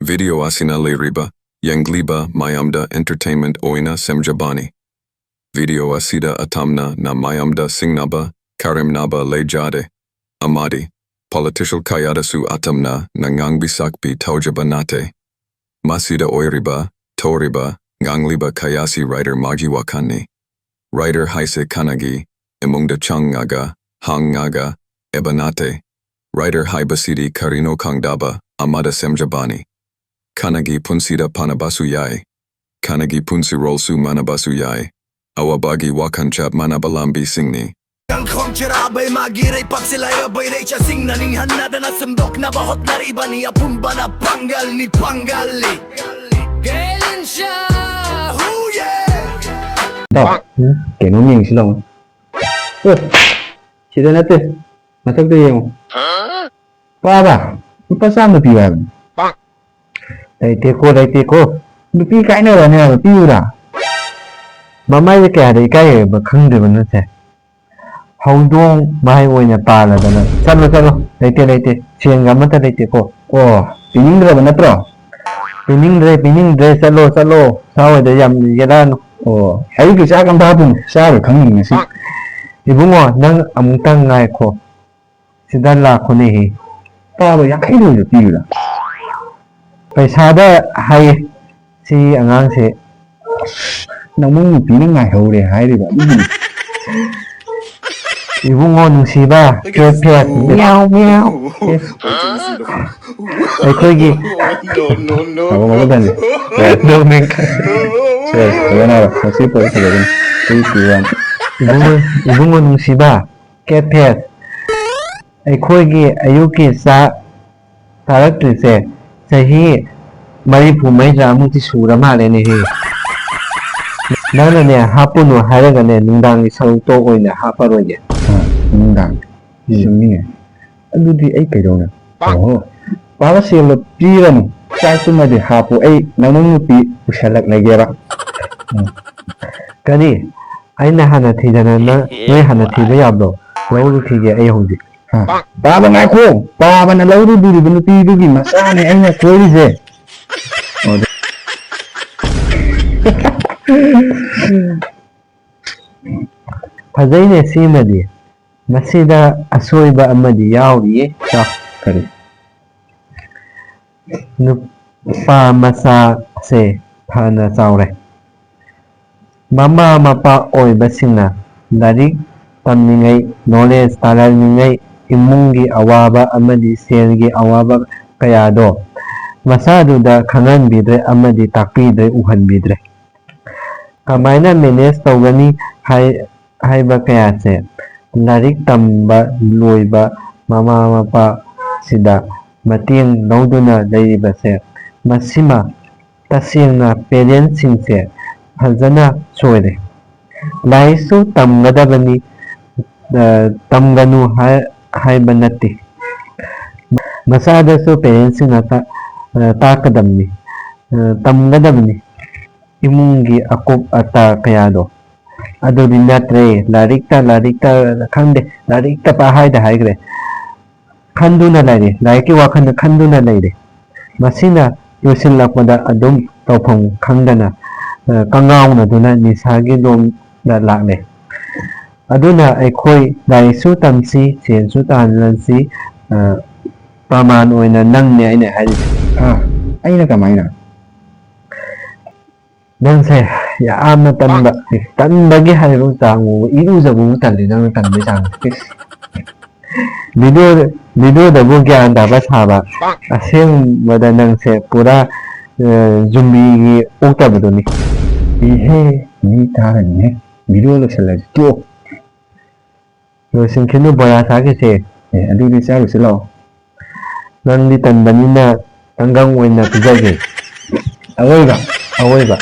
Video asina Riba, Yangliba, Mayamda Entertainment Oina Semjabani. Video asida atamna na Mayamda Singnaba, Karimnaba Lejade. Amadi, Political Kayadasu atamna Nangang Bisakpi Taujabanate. Masida Oiriba, Toriba, Ngangliba Kayasi Writer Majiwakani. Writer Haise Kanagi, Emungda Changaga, Hangaga, Ebanate. Writer Haibasidi Karino Kangdaba, Amada Semjabani. Kanagi Punsida Panabasuyai. Kanagi Punsi Rolsu Manabasuyai. Awabagi Wakanchab Manabalambi Singni. Ang kontrabay magiray pag sila'y abay ray siya sing naninhan na nasundok na bahot na riba ni apumba na panggal ni panggali. Kailan siya? Huye! Tao, kể nó nhìn xin lòng. Ơ, chị đây nè tê, mà thắc đây không? Ba bà, nó sao mà tì bà? Đây tê cô, nó tì cái nữa là nè, nó tì ra. Bà mai cái kẻ đấy cái mà khăng được mà nó sẽ. Hầu đông mai ngồi nhà bà là đó nè. Chalo, đây tê, chuyện gắm mất đây tê cô. Ồ, pining ra mà nó pro. Pining ra, salo, sao rồi để làm cái đó. Ồ, hãy cứ sao cầm ba bụng, sao rồi khăng nhìn xí. Ibungo nang amutang ngai ko. Sidala ko ni. Tao yak hay được tiêu là. Paisa hay si angang se. Nang mong pi nang ngai ho de hay de ba. Ibungo nung si ba. Ke pet meow. Ai khoi gi. No. Ako dan. No men. Saya na kasi po sa galing. Tuwan. Ibungo nung si ba. Ke pet. Ai khoi gi ayuki sa tarak se. Sahi mari pumai ramu ti sura ma le ne he. Nana ne hapun no haraga ne nungdang ni sau to oina haparo ye. Nungdang. Sumni. Adudi ai kai do na. Oh. Para selo piran sa suma de hapu ai namang pi usalak na gera. Kani ai na hana thi dana na noi hana thi ba yabdo. Lauru thi ge ai hodi. Baba ngai ko, baba na lauru duri binu pi du gi masa ne ai na koi je. Fazai ne simadi. Masida asoiba amadi yauri ta kare. Nupa masa se phana saure. Mama mapa oi basina larik tamningai knowledge talalningai imungi awaba amadi selgi awaba kayado masadu da khangan bidre amadi takpidre uhan bidre kamaina manage tawgani haiba kaya se larik tamba loiba mama mapa sida mating nauduna leiba se masima tasingna parents singse fazana soire laisu tamgadabani tamganu haiba natti masada su parents na takadamni tamgadamni imungi akup ata kayado ado dinatre larikta khande larikta pa haida haigre khanduna laire laiki wakhanda khanduna laire masina yosin lakmada adum tawpham khangdana kangauna duna nisagi dom da lakle aduna aikhoi daisu tamsi chensu tanlansi praman oina nangne aina hari aina kamaina nang se ya amna tanbagi hairu tangu iru jabu tanli nang tanbi sang video da bu gyan da ba saba aseng wada nang se pura zumbi gi okta badoni ihe ni ta ne video lo sala to yo sin kenu boya sa ke se adu ni sa lo selo nang di tanbanina tanggang oina tujage awai ba